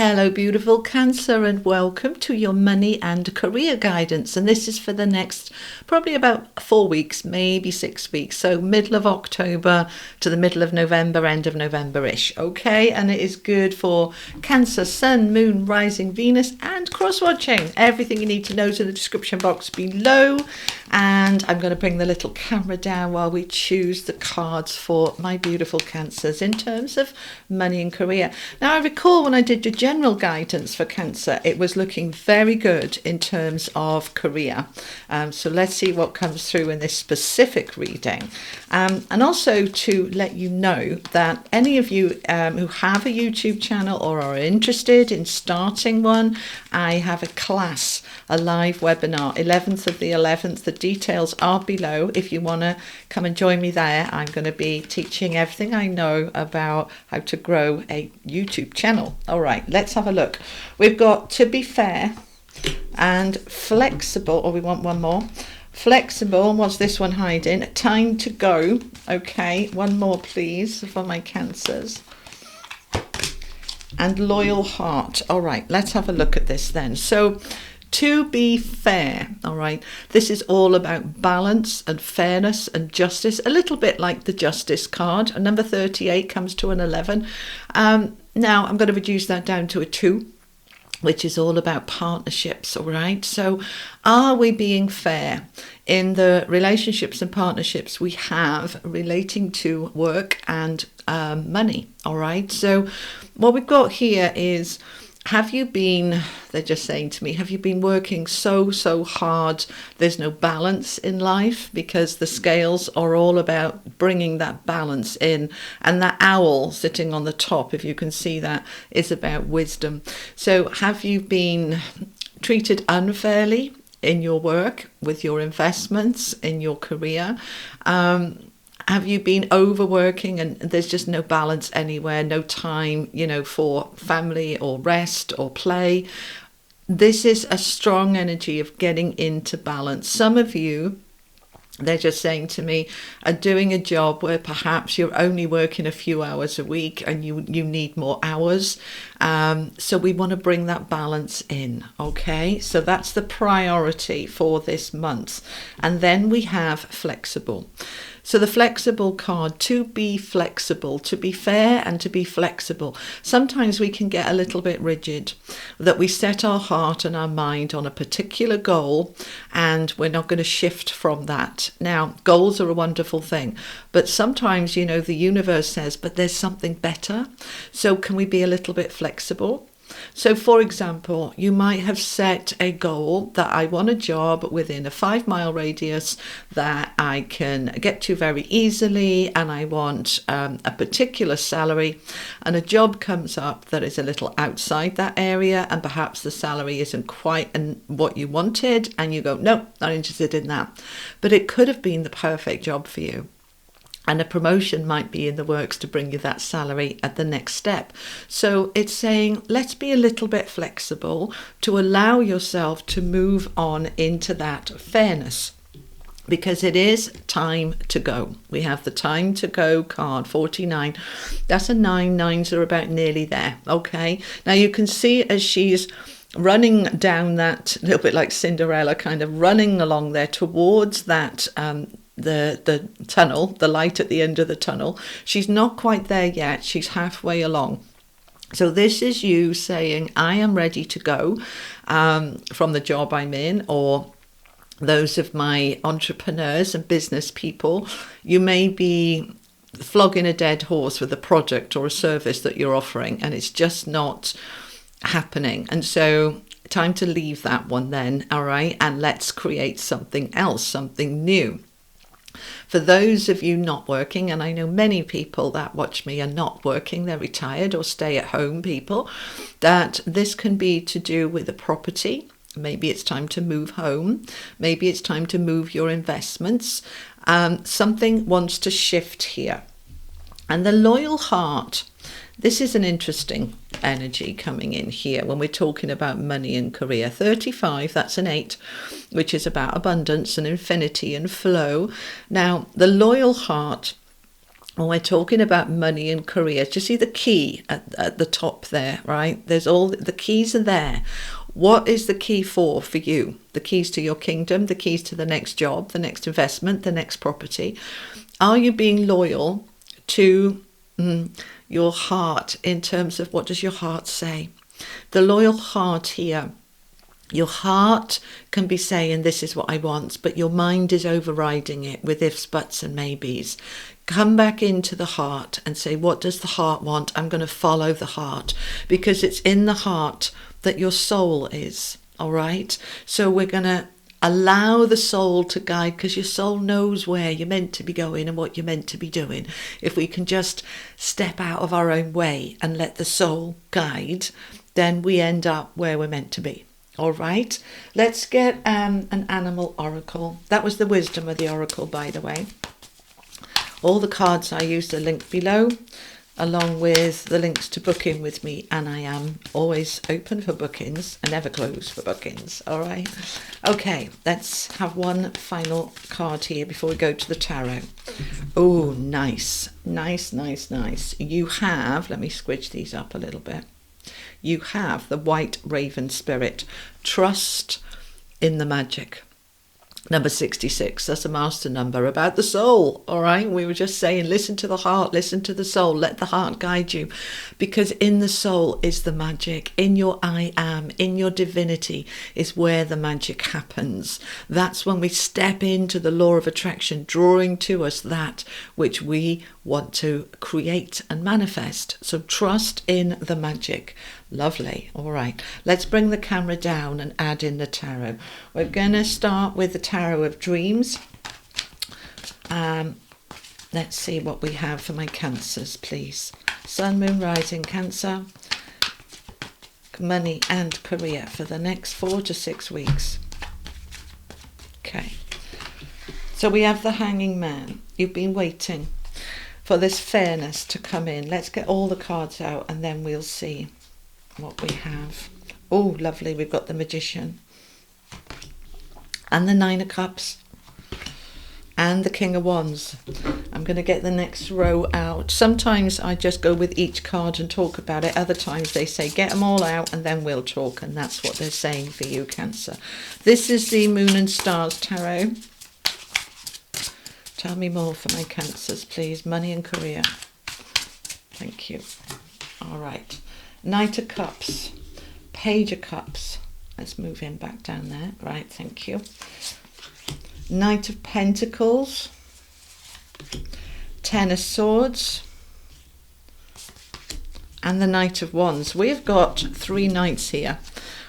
Hello, beautiful Cancer, and welcome to your money and career guidance. And this is for the next probably about 4 weeks, maybe 6 weeks. So middle of October to the middle of November, end of November-ish. Okay, and it is good for Cancer, Sun, Moon, Rising, Venus, and cross-watching. Everything you need to know is in the description box below. And I'm going to bring the little camera down while we choose the cards for my beautiful Cancers in terms of money and career. Now, I recall when I did the general guidance for Cancer, it was looking very good in terms of career. So let's see what comes through in this specific reading. And also to let you know that any of you who have a YouTube channel or are interested in starting one, I have a class, a live webinar, 11th of the 11th. The details are below. If you want to come and join me there, I'm going to be teaching everything I know about how to grow a YouTube channel. All right, let's have a look. We've got to be fair and flexible, or we want one more. Flexible, what's this one hiding? Time to go. Okay, one more please for my Cancers. And loyal heart. All right, let's have a look at this then. So to be fair, all right, this is all about balance and fairness and justice, a little bit like the Justice card. Number 38 comes to an 11. Now I'm going to reduce that down to a 2, which is all about partnerships, all right? So are we being fair in the relationships and partnerships we have relating to work and money, all right? So what we've got here is, they're just saying to me, have you been working so hard? There's no balance in life, because the scales are all about bringing that balance in. And that owl sitting on the top, if you can see that, is about wisdom. So have you been treated unfairly in your work, with your investments, in your career? Have you been overworking and there's just no balance anywhere, no time, for family or rest or play? This is a strong energy of getting into balance. Some of you, they're just saying to me, are doing a job where perhaps you're only working a few hours a week and you need more hours. So we want to bring that balance in, okay? So that's the priority for this month. And then we have flexible. So the flexible card, to be flexible, to be fair and to be flexible. Sometimes we can get a little bit rigid, that we set our heart and our mind on a particular goal and we're not going to shift from that. Now, goals are a wonderful thing, but sometimes, the universe says, but there's something better. So can we be a little bit flexible? So, for example, you might have set a goal that I want a job within a 5-mile radius that I can get to very easily, and I want a particular salary, and a job comes up that is a little outside that area, and perhaps the salary isn't quite what you wanted, and you go, no, not interested in that. But it could have been the perfect job for you. And a promotion might be in the works to bring you that salary at the next step. So it's saying, let's be a little bit flexible to allow yourself to move on into that fairness, because it is time to go. We have the time to go card, 49. That's a 9. 9s are about nearly there. Okay. Now you can see as she's running down that, a little bit like Cinderella, kind of running along there towards that the tunnel, the light at the end of the tunnel. She's not quite there yet. She's halfway along. So this is you saying, I am ready to go from the job I'm in, or those of my entrepreneurs and business people. You may be flogging a dead horse with a product or a service that you're offering, and it's just not happening. And so time to leave that one then, all right? And let's create something else, something new. For those of you not working, and I know many people that watch me are not working, they're retired or stay at home people, that this can be to do with a property. Maybe it's time to move home. Maybe it's time to move your investments. Something wants to shift here. And the loyal heart, this is an interesting energy coming in here when we're talking about money and career. 35, that's an 8, which is about abundance and infinity and flow. Now, the loyal heart when we're talking about money and career, do you see the key at the top there, right? There's all the keys are there. What is the key for you? The keys to your kingdom, the keys to the next job, the next investment, the next property. Are you being loyal to your heart in terms of what does your heart say? The loyal heart here. Your heart can be saying, this is what I want, but your mind is overriding it with ifs, buts and maybes. Come back into the heart and say, what does the heart want? I'm going to follow the heart, because it's in the heart that your soul is, all right? So we're going to allow the soul to guide, because your soul knows where you're meant to be going and what you're meant to be doing. If we can just step out of our own way and let the soul guide, then we end up where we're meant to be. All right, let's get an animal oracle. That was the wisdom of the oracle, by the way. All the cards I used are linked below, along with the links to book in with me, and I am always open for bookings and never close for bookings. All right, okay, let's have one final card here before we go to the tarot. Oh, nice. You have, let me squidge these up a little bit. You have the white raven spirit. Trust in the magic. Number 66, that's a master number about the soul, all right? We were just saying, listen to the heart, listen to the soul, let the heart guide you, because in the soul is the magic. In your I am, in your divinity is where the magic happens. That's when we step into the law of attraction, drawing to us that which we want to create and manifest. So trust in the magic. Lovely. All right, let's bring the camera down and add in the tarot. We're going to start with the Tarot of Dreams. Let's see what we have for my Cancers, please. Sun, Moon, Rising, Cancer. Money and career for the next 4 to 6 weeks. Okay. So we have the Hanging Man. You've been waiting for this fairness to come in. Let's get all the cards out and then we'll see what we have. Oh, lovely. We've got the Magician and the Nine of Cups and the King of Wands. I'm going to get the next row out. Sometimes I just go with each card and talk about it. Other times they say get them all out and then we'll talk, and that's what they're saying for you, Cancer. This is the Moon and Stars Tarot. Tell me more for my Cancers, please. Money and career. Thank you. All right. Knight of Cups, Page of Cups. Let's move him back down there. Right, thank you. Knight of Pentacles, Ten of Swords, and the Knight of Wands. We've got 3 knights here.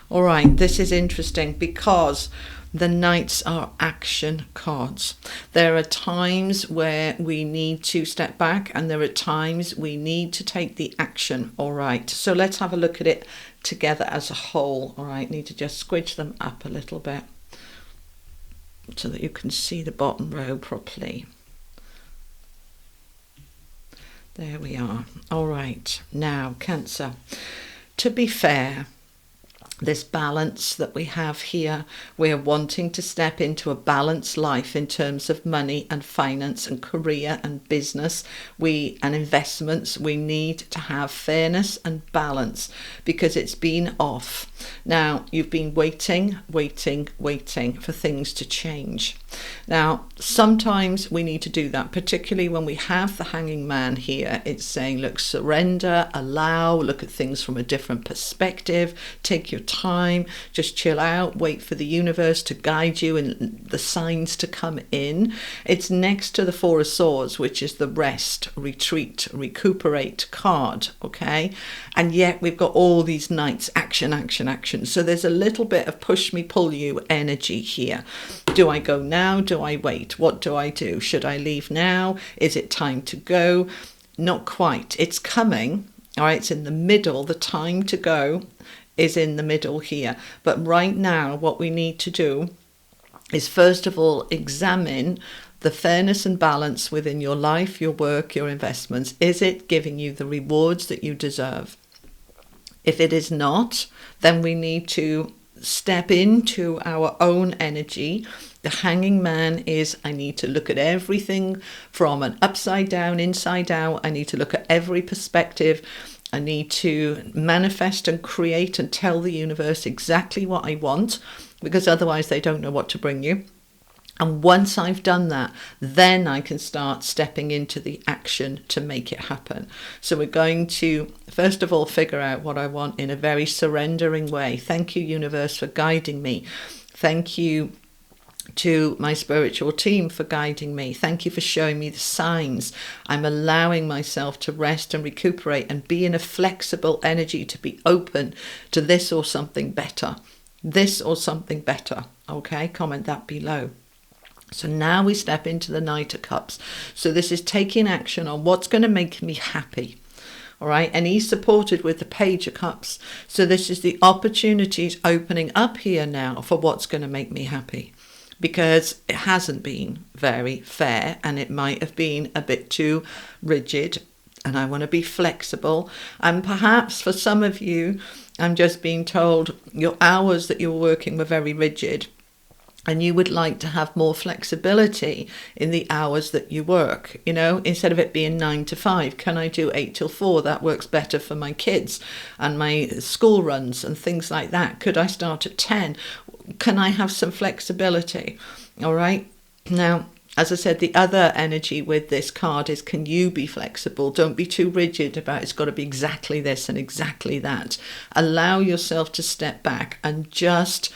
All right, this is interesting because the knights are action cards. There are times where we need to step back and there are times we need to take the action. All right, so let's have a look at it together as a whole. All right, need to just squidge them up a little bit so that you can see the bottom row properly. There we are. All right, now Cancer. To be fair, this balance that we have here, we're wanting to step into a balanced life in terms of money and finance and career and business and investments. We need to have fairness and balance because it's been off. Now, you've been waiting for things to change. Now, sometimes we need to do that, particularly when we have the Hanging Man here. It's saying, look, surrender, allow, look at things from a different perspective, take your time, just chill out, wait for the universe to guide you and the signs to come in. It's next to the Four of Swords, which is the rest, retreat, recuperate card, okay? And yet we've got all these knights, action. So there's a little bit of push me, pull you energy here. Do I go now? Do I wait? What do I do? Should I leave now? Is it time to go? Not quite. It's coming. All right, it's in the middle. The time to go is in the middle here. But right now, what we need to do is first of all examine the fairness and balance within your life, your work, your investments. Is it giving you the rewards that you deserve? If it is not, then we need to step into our own energy The Hanging Man is, I need to look at everything from an upside down, inside out. I need to look at every perspective. I need to manifest and create and tell the universe exactly what I want, because otherwise they don't know what to bring you. And once I've done that, then I can start stepping into the action to make it happen. So we're going to, first of all, figure out what I want in a very surrendering way. Thank you, universe, for guiding me. Thank you to my spiritual team for guiding me. Thank you for showing me the signs. I'm allowing myself to rest and recuperate and be in a flexible energy to be open to this or something better. This or something better. Okay, comment that below. So now we step into the Knight of Cups. So this is taking action on what's going to make me happy. All right. And he's supported with the Page of Cups. So this is the opportunities opening up here now for what's going to make me happy. Because it hasn't been very fair and it might have been a bit too rigid. And I want to be flexible. And perhaps for some of you, I'm just being told your hours that you were working were very rigid. And you would like to have more flexibility in the hours that you work, you know, instead of it being 9 to 5, can I do 8 till 4? That works better for my kids and my school runs and things like that. Could I start at 10? Can I have some flexibility? All right. Now, as I said, the other energy with this card is, can you be flexible? Don't be too rigid about it's got to be exactly this and exactly that. Allow yourself to step back and just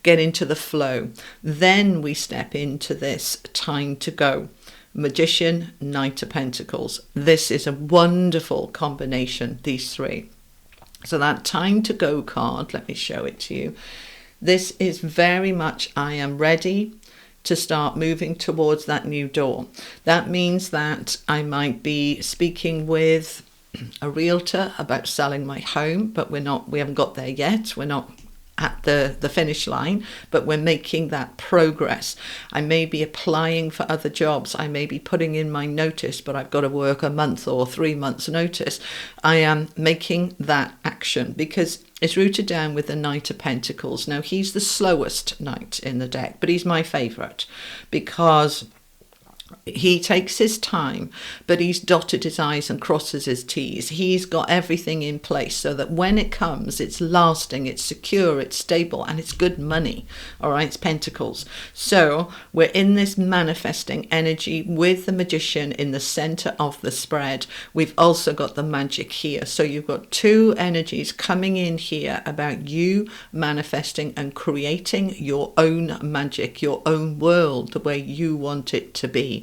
get into the flow. Then we step into this time to go. Magician, Knight of Pentacles. This is a wonderful combination, these three. So that time to go card, let me show it to you. This is very much, I am ready to start moving towards that new door. That means that I might be speaking with a realtor about selling my home, but we haven't got there yet. We're not at the finish line, but we're making that progress. I may be applying for other jobs. I may be putting in my notice, but I've got to work a month or 3 months notice. I am making that action because it's rooted down with the Knight of Pentacles. Now, he's the slowest knight in the deck, but he's my favourite because he takes his time, but he's dotted his I's and crosses his T's. He's got everything in place so that when it comes, it's lasting, it's secure, it's stable, and it's good money. All right, it's Pentacles. So we're in this manifesting energy with the Magician in the center of the spread. We've also got the Magic here. So you've got two energies coming in here about you manifesting and creating your own magic, your own world, the way you want it to be.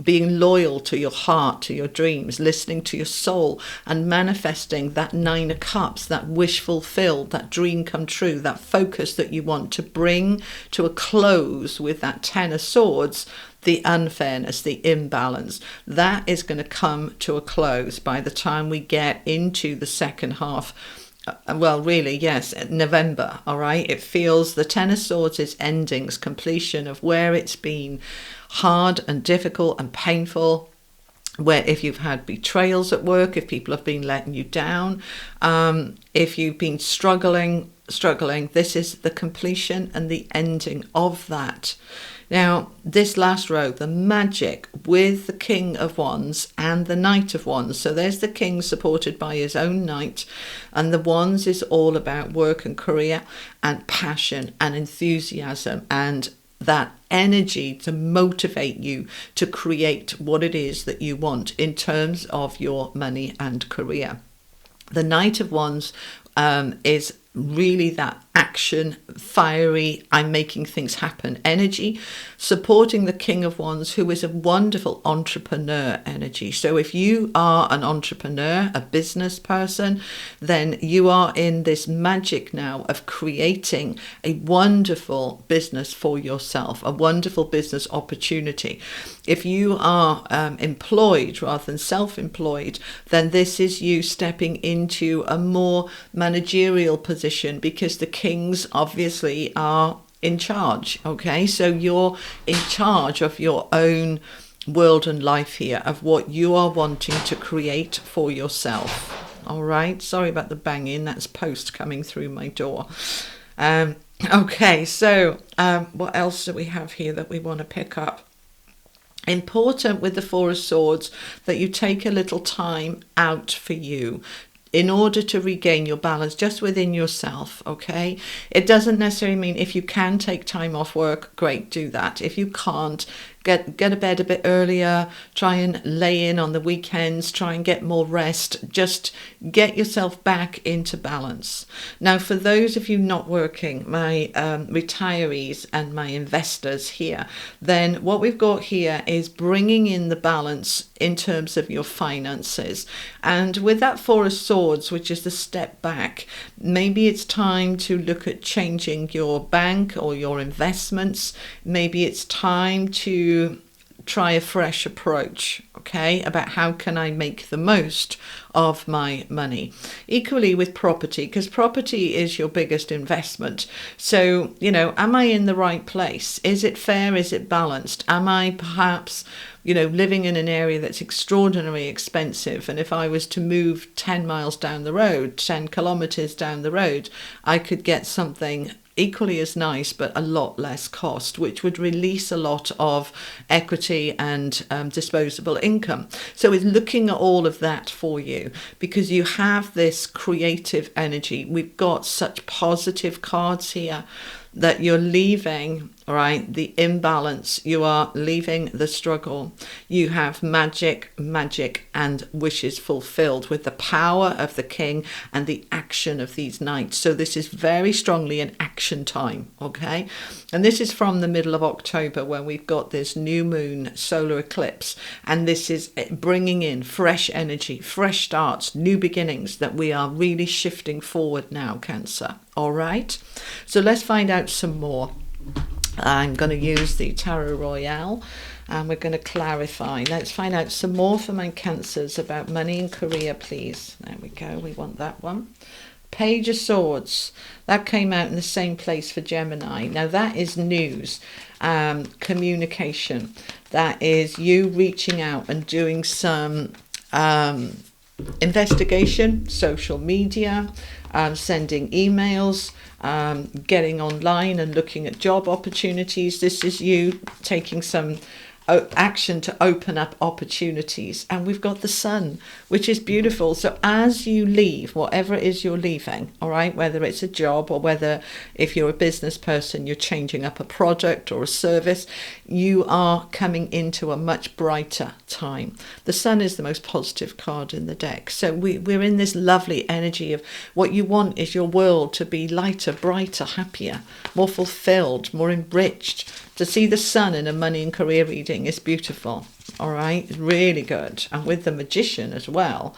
Being loyal to your heart, to your dreams, listening to your soul and manifesting that 9 of Cups, that wish fulfilled, that dream come true, that focus that you want to bring to a close with that 10 of Swords, the unfairness, the imbalance. That is going to come to a close by the time we get into the second half. Well, really, yes, November, all right? It feels the 10 of Swords is endings, completion of where it's been hard and difficult and painful, where if you've had betrayals at work, if people have been letting you down, if you've been struggling, this is the completion and the ending of that. Now, this last row, the Magic with the King of Wands and the Knight of Wands. So there's the King supported by his own Knight, and the Wands is all about work and career and passion and enthusiasm and that energy to motivate you to create what it is that you want in terms of your money and career. The Knight of Wands is really that action, fiery, I'm making things happen energy, supporting the King of Wands, who is a wonderful entrepreneur energy. So if you are an entrepreneur, a business person, then you are in this magic now of creating a wonderful business for yourself, a wonderful business opportunity. If you are employed rather than self-employed, then this is you stepping into a more managerial position because the Kings obviously are in charge. Okay, so you're in charge of your own world and life here, of what you are wanting to create for yourself. All right, sorry about the banging, that's post coming through my door. Okay, so what else do we have here that we want to pick up? Important with the Four of Swords that you take a little time out for you in order to regain your balance just within yourself, okay? It doesn't necessarily mean if you can take time off work, great, do that. If you can't, get to bed a bit earlier, try and lay in on the weekends, try and get more rest, just get yourself back into balance. Now, for those of you not working, my retirees and my investors here, then what we've got here is bringing in the balance in terms of your finances. And with that Four of Swords, which is the step back, maybe it's time to look at changing your bank or your investments. Maybe it's time to try a fresh approach, okay, about how can I make the most of my money. Equally with property, because property is your biggest investment. So, am I in the right place? Is it fair? Is it balanced? Am I perhaps, living in an area that's extraordinarily expensive? And if I was to move 10 miles down the road, 10 kilometers down the road, I could get something equally as nice but a lot less cost, which would release a lot of equity and disposable income. So it's looking at all of that for you, because you have this creative energy. We've got such positive cards here that you're leaving, right, the imbalance. You are leaving the struggle. You have magic, and wishes fulfilled with the power of the king and the action of these knights. So this is very strongly an action time, okay? And this is from the middle of October, when we've got this new moon solar eclipse. And this is bringing in fresh energy, fresh starts, new beginnings, that we are really shifting forward now, Cancer. All right, so let's find out some more. I'm going to use the Tarot Royale and we're going to clarify. Let's find out some more for my Cancers about money and career, please. There we go, we want that one. Page of Swords, that came out in the same place for Gemini. Now that is news, communication. That is you reaching out and doing some investigation, social media, sending emails, getting online and looking at job opportunities. This is you taking some action to open up opportunities. And we've got the Sun, which is beautiful. So as you leave, whatever it is you're leaving, all right, whether it's a job or whether if you're a business person, you're changing up a product or a service, you are coming into a much brighter time. The Sun is the most positive card in the deck. So we're in this lovely energy of what you want is your world to be lighter, brighter, happier, more fulfilled, more enriched. To see the Sun in a money and career reading is beautiful, all right? Really good. And with the Magician as well.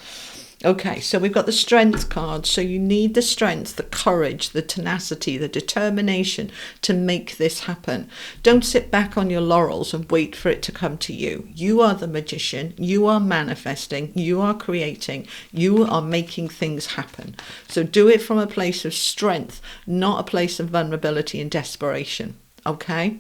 Okay, so we've got the Strength card. So you need the strength, the courage, the tenacity, the determination to make this happen. Don't sit back on your laurels and wait for it to come to you. You are the Magician. You are manifesting. You are creating. You are making things happen. So do it from a place of strength, not a place of vulnerability and desperation, okay?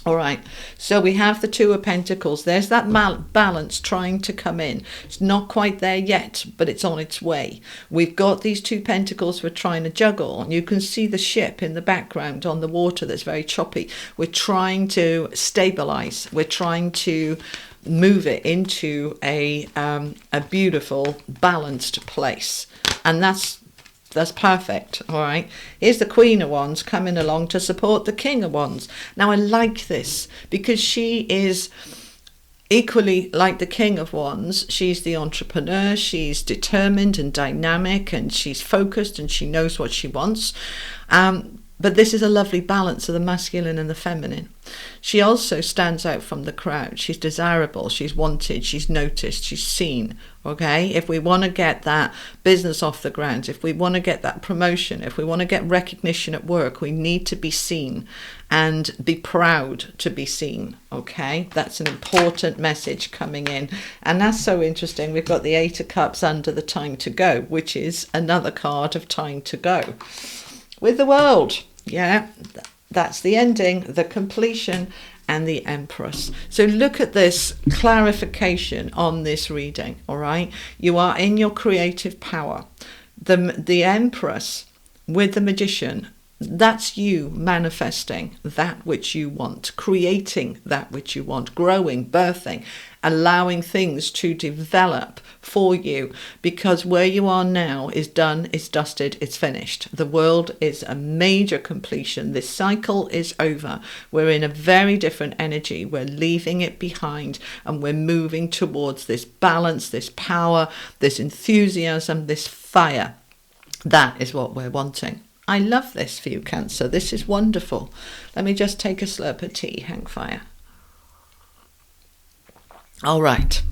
All right, so we have the Two of Pentacles. There's that balance trying to come in. It's not quite there yet, but it's on its way. We've got these Two Pentacles we're trying to juggle. And you can see the ship in the background on the water that's very choppy. We're trying to stabilize. We're trying to move it into a beautiful, balanced place. And that's perfect, all right? Here's the Queen of Wands coming along to support the King of Wands. Now, I like this because she is equally like the King of Wands. She's the entrepreneur. She's determined and dynamic, and she's focused, and she knows what she wants. But this is a lovely balance of the masculine and the feminine. She also stands out from the crowd. She's desirable, she's wanted, she's noticed, she's seen, okay? If we want to get that business off the ground, if we want to get that promotion, if we want to get recognition at work, we need to be seen and be proud to be seen, okay? That's an important message coming in. And that's so interesting. We've got the Eight of Cups under the Time to Go, which is another card of time to go. With the World, yeah, that's the ending, the completion, and the Empress. So look at this clarification on this reading, all right? You are in your creative power. The Empress with the Magician That's you manifesting that which you want, creating that which you want, growing, birthing, allowing things to develop for you, because where you are now is done, it's dusted, it's finished. The world is a major completion. This cycle is over. We're in a very different energy. We're leaving it behind and we're moving towards this balance, this power, this enthusiasm, this fire. That is what we're wanting. I love this for you, Cancer. This is wonderful. Let me just take a slurp of tea, hang fire. All right.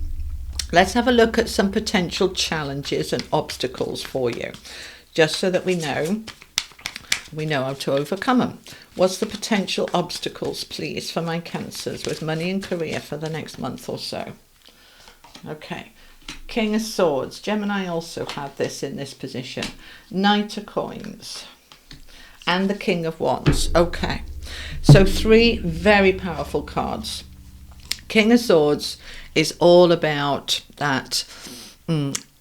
Let's have a look at some potential challenges and obstacles for you, just so that we know how to overcome them. What's the potential obstacles, please, for my Cancers with money and career for the next month or so? Okay. King of Swords. Gemini also have this in this position. Knight of Coins. And the King of Wands. Okay. So 3 very powerful cards. King of Swords is all about that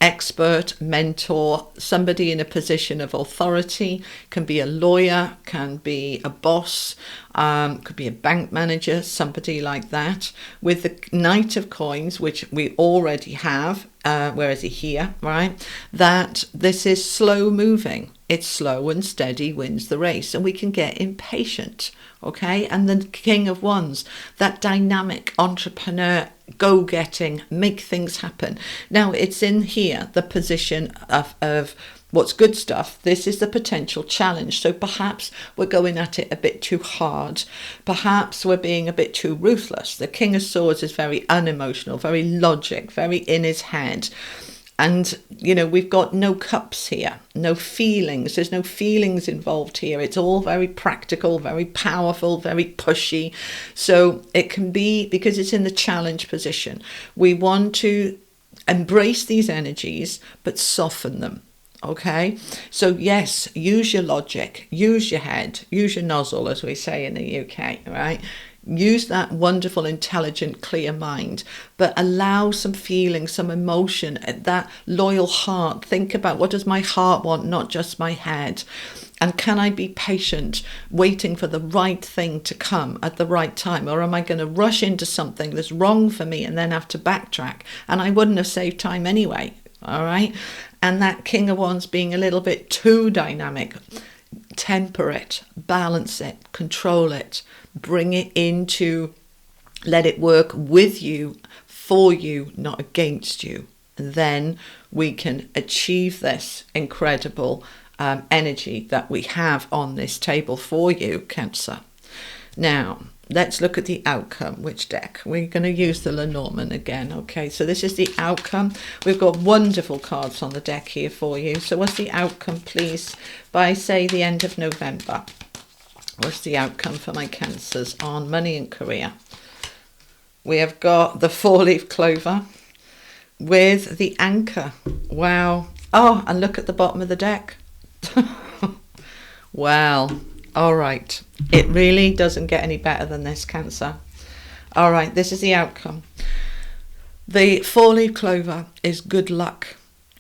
expert, mentor, somebody in a position of authority. Can be a lawyer, can be a boss, could be a bank manager, somebody like that. With the Knight of Coins, which we already have, where is he here, right? That this is slow moving. It's slow and steady wins the race, and we can get impatient, okay? And the King of Wands, that dynamic entrepreneur, go-getting, make things happen. Now, it's in here, the position of what's good stuff. This is the potential challenge. So perhaps we're going at it a bit too hard. Perhaps we're being a bit too ruthless. The King of Swords is very unemotional, very logic, very in his head. And, you know, we've got no cups here, no feelings. There's no feelings involved here. It's all very practical, very powerful, very pushy. So it can be, because it's in the challenge position, we want to embrace these energies, but soften them. Okay, so yes, use your logic, use your head, use your nozzle, as we say in the UK, right? Use that wonderful, intelligent, clear mind, but allow some feeling, some emotion, that loyal heart. Think about, what does my heart want, not just my head? And can I be patient, waiting for the right thing to come at the right time? Or am I going to rush into something that's wrong for me and then have to backtrack? And I wouldn't have saved time anyway, all right? And that King of Wands being a little bit too dynamic. Temper it, balance it, control it, bring it into, let it work with you, for you, not against you. And then we can achieve this incredible energy that we have on this table for you, Cancer. Now, let's look at the outcome. Which deck? We're going to use the Lenormand again. Okay, so this is the outcome. We've got wonderful cards on the deck here for you. So what's the outcome, please, by, say, the end of November? What's the outcome for my Cancers on money and career? We have got the 4-leaf clover with the anchor. Wow. Oh, and look at the bottom of the deck. Wow. All right. It really doesn't get any better than this, Cancer. All right. This is the outcome. The 4-leaf clover is good luck.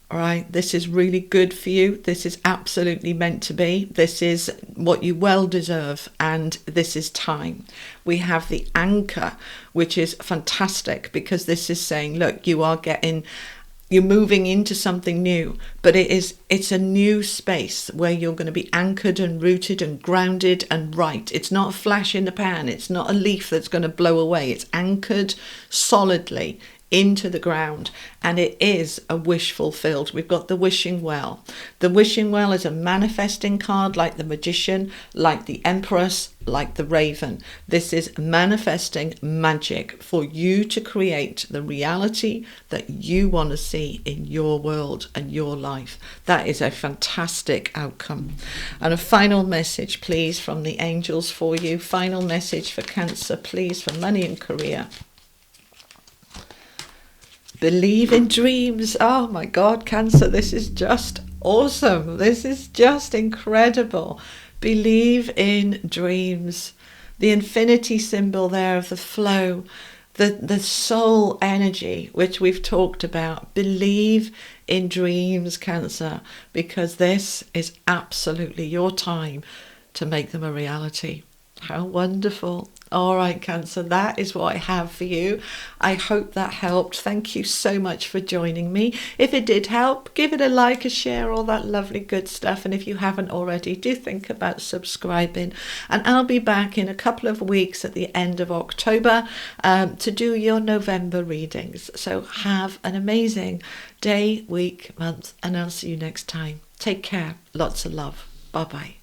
All right. This is really good for you. This is absolutely meant to be. This is what you well deserve. And this is time. We have the anchor, which is fantastic, because this is saying, look, you're moving into something new, but it's a new space where you're going to be anchored and rooted and grounded and right. It's not a flash in the pan. It's not a leaf that's going to blow away. It's anchored solidly into the ground, and it is a wish fulfilled. We've got the wishing well. The wishing well is a manifesting card, like the Magician, like the Empress, like the Raven. This is manifesting magic for you to create the reality that you want to see in your world and your life. That is a fantastic outcome. And a final message, please, from the angels for you. Final message for Cancer, please, for money and career. Believe in dreams. Oh my God, Cancer, this is just awesome. This is just incredible. Believe in dreams. The infinity symbol there of the flow, the soul energy, which we've talked about. Believe in dreams, Cancer, because this is absolutely your time to make them a reality. How wonderful. All right, Cancer, that is what I have for you. I hope that helped. Thank you so much for joining me. If it did help, give it a like, a share, all that lovely good stuff. And if you haven't already, do think about subscribing. And I'll be back in a couple of weeks at the end of October to do your November readings. So have an amazing day, week, month, and I'll see you next time. Take care. Lots of love. Bye-bye.